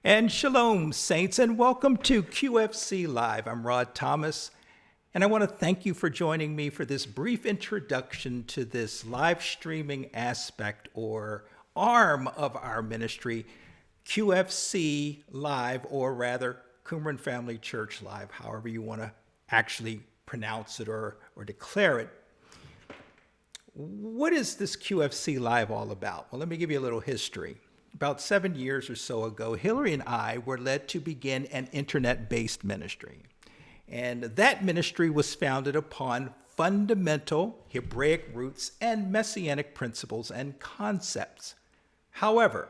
And shalom, saints, and welcome to QFC Live. I'm Rod Thomas, and I want to thank you for joining me for this brief introduction to this live streaming aspect or arm of our ministry, QFC Live, or rather, Qumran Family Church Live, however you want to actually pronounce it or declare it. What is this QFC Live all about? Well, let me give you a little history. About 7 years or so ago, Hillary and I were led to begin an internet-based ministry. And that ministry was founded upon fundamental Hebraic roots and messianic principles and concepts. However,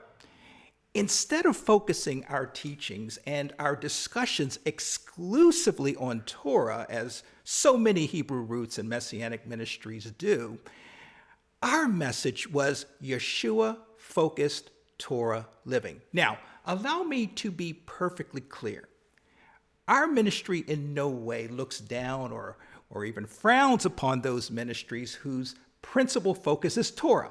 instead of focusing our teachings and our discussions exclusively on Torah, as so many Hebrew roots and messianic ministries do, our message was Yeshua-focused Torah living. Now, allow me to be perfectly clear. Our ministry in no way looks down or even frowns upon those ministries whose principal focus is Torah.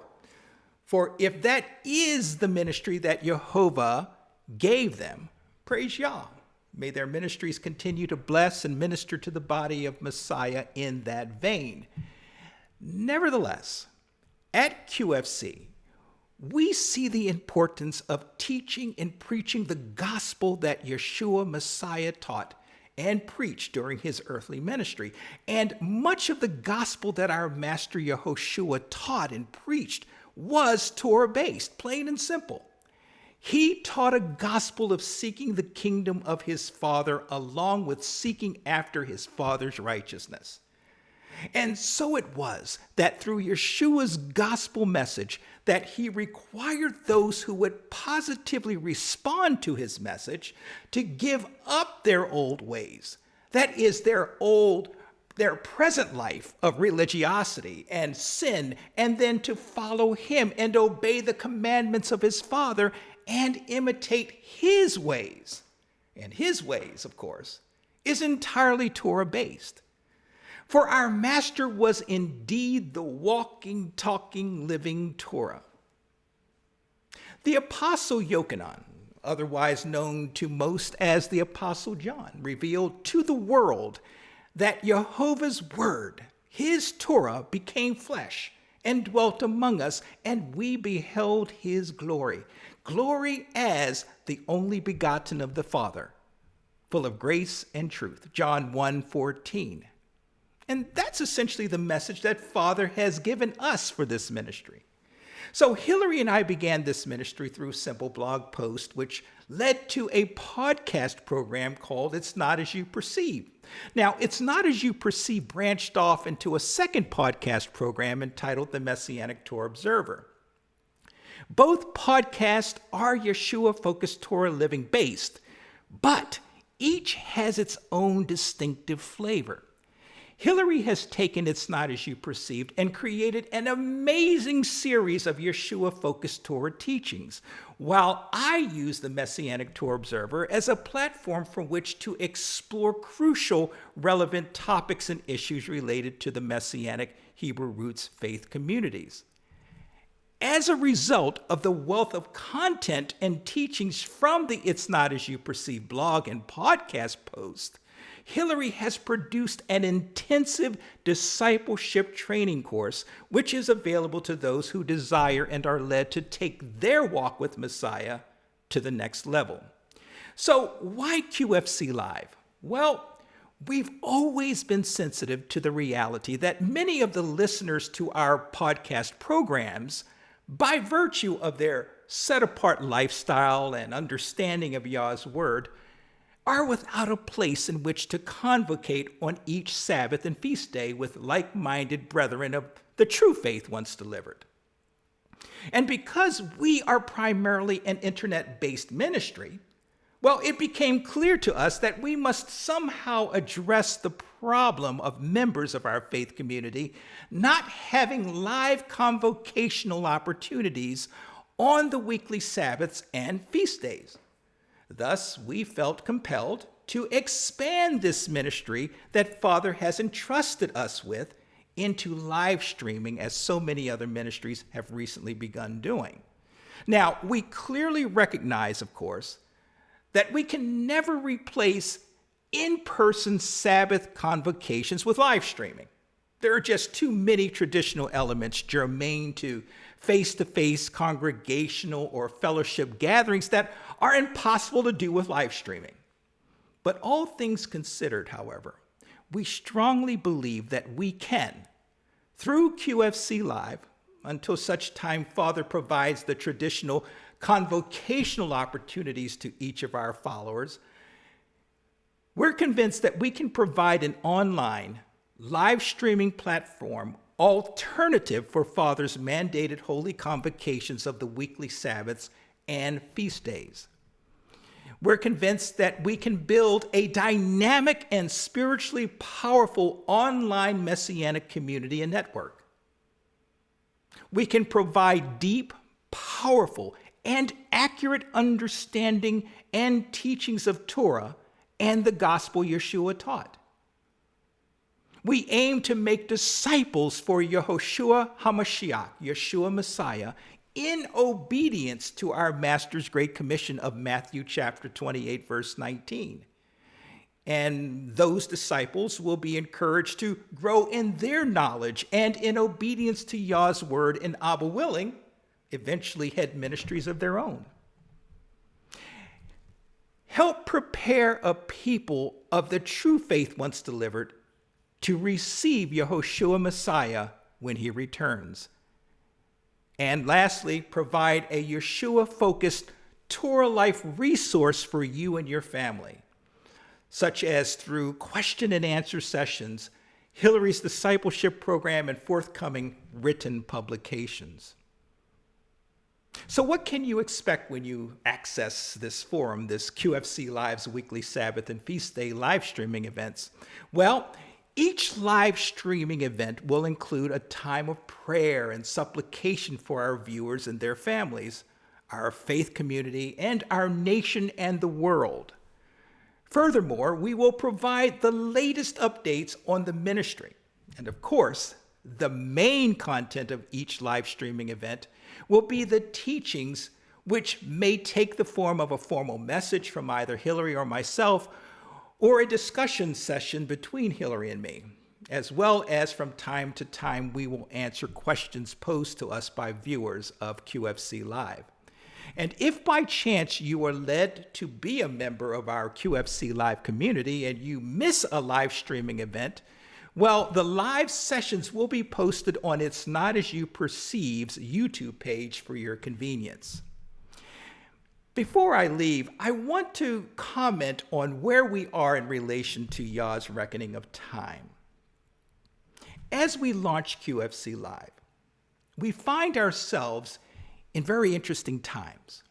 For if that is the ministry that Jehovah gave them, praise Yah. May their ministries continue to bless and minister to the body of Messiah in that vein. Nevertheless, at QFC, we see the importance of teaching and preaching the gospel that Yeshua Messiah taught and preached during his earthly ministry. And much of the gospel that our Master Yehoshua taught and preached was Torah-based, plain and simple. He taught a gospel of seeking the kingdom of his Father along with seeking after his Father's righteousness. And so it was that through Yeshua's gospel message that he required those who would positively respond to his message to give up their old ways. That is their present life of religiosity and sin, and then to follow him and obey the commandments of his Father and imitate his ways. And his ways, of course, is entirely Torah-based. For our Master was indeed the walking, talking, living Torah. The Apostle Yochanan, otherwise known to most as the Apostle John, revealed to the world that Jehovah's word, his Torah, became flesh and dwelt among us, and we beheld his glory. Glory as the only begotten of the Father, full of grace and truth. John 1:14. And that's essentially the message that Father has given us for this ministry. So Hillary and I began this ministry through a simple blog post, which led to a podcast program called It's Not As You Perceive. Now, It's Not As You Perceive branched off into a second podcast program entitled The Messianic Torah Observer. Both podcasts are Yeshua-focused Torah living based, but each has its own distinctive flavor. Hillary has taken It's Not As You Perceived and created an amazing series of Yeshua-focused Torah teachings, while I use the Messianic Torah Observer as a platform from which to explore crucial, relevant topics and issues related to the Messianic Hebrew roots faith communities. As a result of the wealth of content and teachings from the It's Not As You Perceive blog and podcast post, Hillary has produced an intensive discipleship training course, which is available to those who desire and are led to take their walk with Messiah to the next level. So why QFC Live? Well, we've always been sensitive to the reality that many of the listeners to our podcast programs, by virtue of their set-apart lifestyle and understanding of Yah's word, are without a place in which to convocate on each Sabbath and feast day with like-minded brethren of the true faith once delivered. And because we are primarily an internet-based ministry, well, it became clear to us that we must somehow address the problem of members of our faith community not having live convocational opportunities on the weekly Sabbaths and feast days. Thus, we felt compelled to expand this ministry that Father has entrusted us with into live streaming, as so many other ministries have recently begun doing. Now, we clearly recognize, of course, that we can never replace in-person Sabbath convocations with live streaming. There are just too many traditional elements germane to face-to-face congregational or fellowship gatherings that are impossible to do with live streaming. But all things considered, however, we strongly believe that we can, through QFC Live, until such time Father provides the traditional convocational opportunities to each of our followers, we're convinced that we can provide an online live streaming platform alternative for Father's mandated holy convocations of the weekly Sabbaths and feast days. We're convinced that we can build a dynamic and spiritually powerful online messianic community and network. We can provide deep, powerful, and accurate understanding and teachings of Torah and the gospel Yeshua taught. We aim to make disciples for Yehoshua HaMashiach, Yeshua Messiah, in obedience to our Master's Great Commission of Matthew chapter 28, verse 19. And those disciples will be encouraged to grow in their knowledge and in obedience to Yah's word, and Abba willing, eventually head ministries of their own. Help prepare a people of the true faith once delivered to receive Yehoshua Messiah when he returns. And lastly, provide a Yeshua-focused Torah life resource for you and your family, such as through question and answer sessions, Hillary's discipleship program, and forthcoming written publications. So what can you expect when you access this forum, this QFC Live's weekly Sabbath and feast day live streaming events? Well, each live streaming event will include a time of prayer and supplication for our viewers and their families, our faith community, and our nation and the world. Furthermore, we will provide the latest updates on the ministry. And of course, the main content of each live streaming event will be the teachings, which may take the form of a formal message from either Hillary or myself, or a discussion session between Hillary and me, as well as from time to time we will answer questions posed to us by viewers of QFC Live. And if by chance you are led to be a member of our QFC Live community and you miss a live streaming event, well, the live sessions will be posted on It's Not As You Perceive's YouTube page for your convenience. Before I leave, I want to comment on where we are in relation to Yah's reckoning of time. As we launch QFC Live, we find ourselves in very interesting times.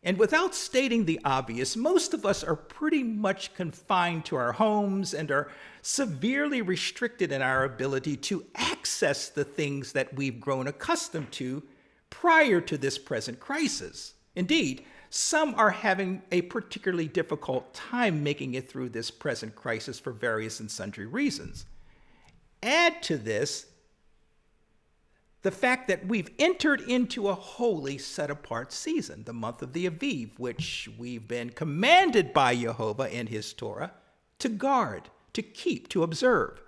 And without stating the obvious, most of us are pretty much confined to our homes and are severely restricted in our ability to access the things that we've grown accustomed to prior to this present crisis. Indeed, some are having a particularly difficult time making it through this present crisis for various and sundry reasons. Add to this the fact that we've entered into a holy set-apart season, the month of the Aviv, which we've been commanded by Jehovah in his Torah to guard, to keep, to observe.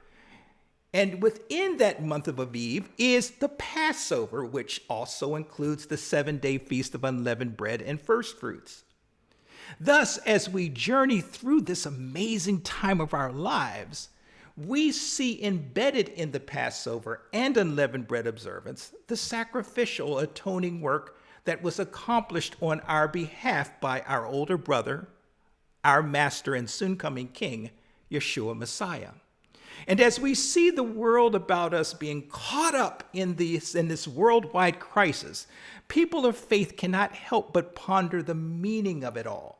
And within that month of Aviv is the Passover, which also includes the 7-day Feast of Unleavened Bread and First Fruits. Thus, as we journey through this amazing time of our lives, we see embedded in the Passover and unleavened bread observance the sacrificial atoning work that was accomplished on our behalf by our older brother, our master and soon-coming king, Yeshua Messiah. And as we see the world about us being caught up in this worldwide crisis, people of faith cannot help but ponder the meaning of it all.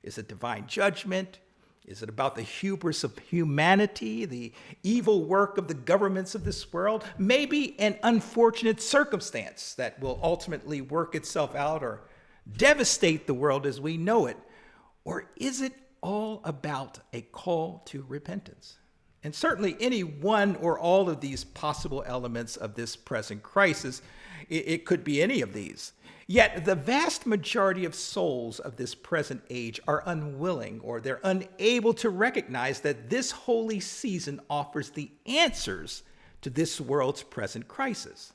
Is it divine judgment? Is it about the hubris of humanity, the evil work of the governments of this world? Maybe an unfortunate circumstance that will ultimately work itself out or devastate the world as we know it? Or is it all about a call to repentance? And certainly any one or all of these possible elements of this present crisis, it could be any of these. Yet the vast majority of souls of this present age are unwilling, or they're unable to recognize that this holy season offers the answers to this world's present crisis.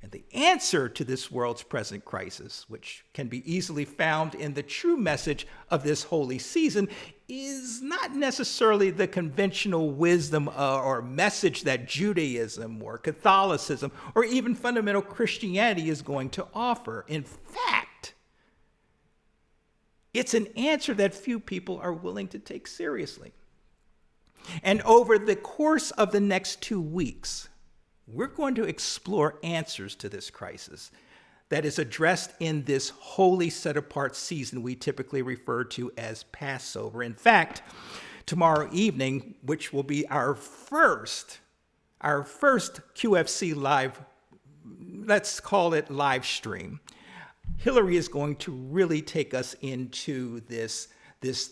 And the answer to this world's present crisis, which can be easily found in the true message of this holy season, is not necessarily the conventional wisdom or message that Judaism or Catholicism or even fundamental Christianity is going to offer. In fact, it's an answer that few people are willing to take seriously. And over the course of the next 2 weeks, we're going to explore answers to this crisis that is addressed in this holy set-apart season we typically refer to as Passover. In fact, tomorrow evening, which will be our first QFC live, let's call it live stream, Hillary is going to really take us into this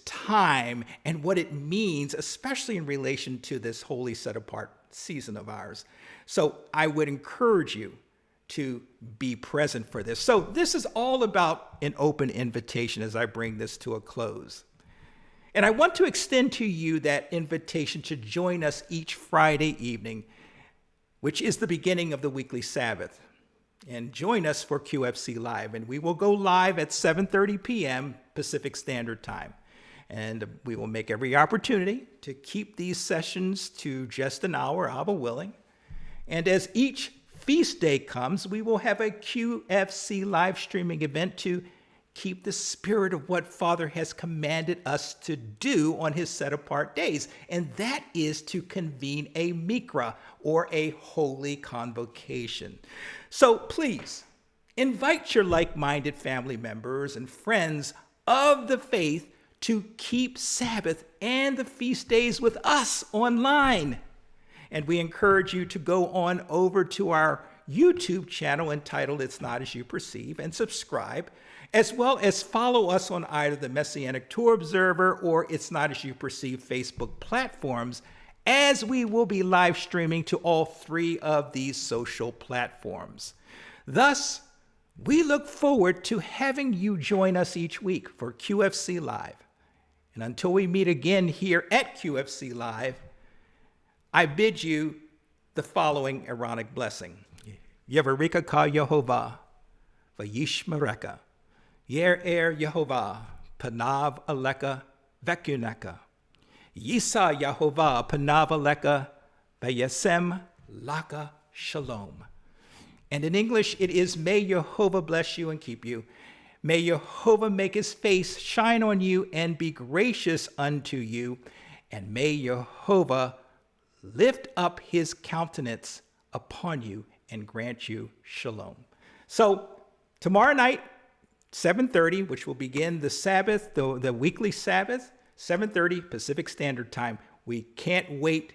time and what it means, especially in relation to this holy set-apart season of ours. So I would encourage you to be present for this. So this is all about an open invitation as I bring this to a close. And I want to extend to you that invitation to join us each Friday evening, which is the beginning of the weekly Sabbath. And join us for QFC Live. And we will go live at 7:30 p.m. Pacific Standard Time. And we will make every opportunity to keep these sessions to just an hour, Abba willing. And as each feast day comes, we will have a QFC live streaming event to keep the spirit of what Father has commanded us to do on his set-apart days. And that is to convene a mikra, or a holy convocation. So please, invite your like-minded family members and friends of the faith to keep Sabbath and the feast days with us online. And we encourage you to go on over to our YouTube channel entitled It's Not As You Perceive and subscribe, as well as follow us on either the Messianic Tour Observer or It's Not As You Perceive Facebook platforms, as we will be live streaming to all 3 of these social platforms. Thus, we look forward to having you join us each week for QFC Live. And until we meet again here at QFC Live, I bid you the following Aaronic blessing. Yevarika ka Yehovah, vayishmereka. Yer Yehovah, panav aleka, vekuneka. Yisa Yehovah, panav aleka, vayesem laka shalom. And in English, it is, may Jehovah bless you and keep you. May Jehovah make his face shine on you and be gracious unto you. And may Jehovah lift up his countenance upon you and grant you shalom. So tomorrow night, 7:30, which will begin the Sabbath, the weekly Sabbath, 7:30 Pacific Standard Time. We can't wait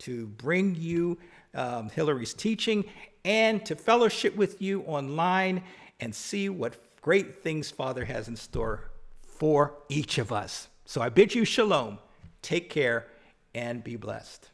to bring you Hillary's teaching and to fellowship with you online and see what great things Father has in store for each of us. So I bid you shalom. Take care and be blessed.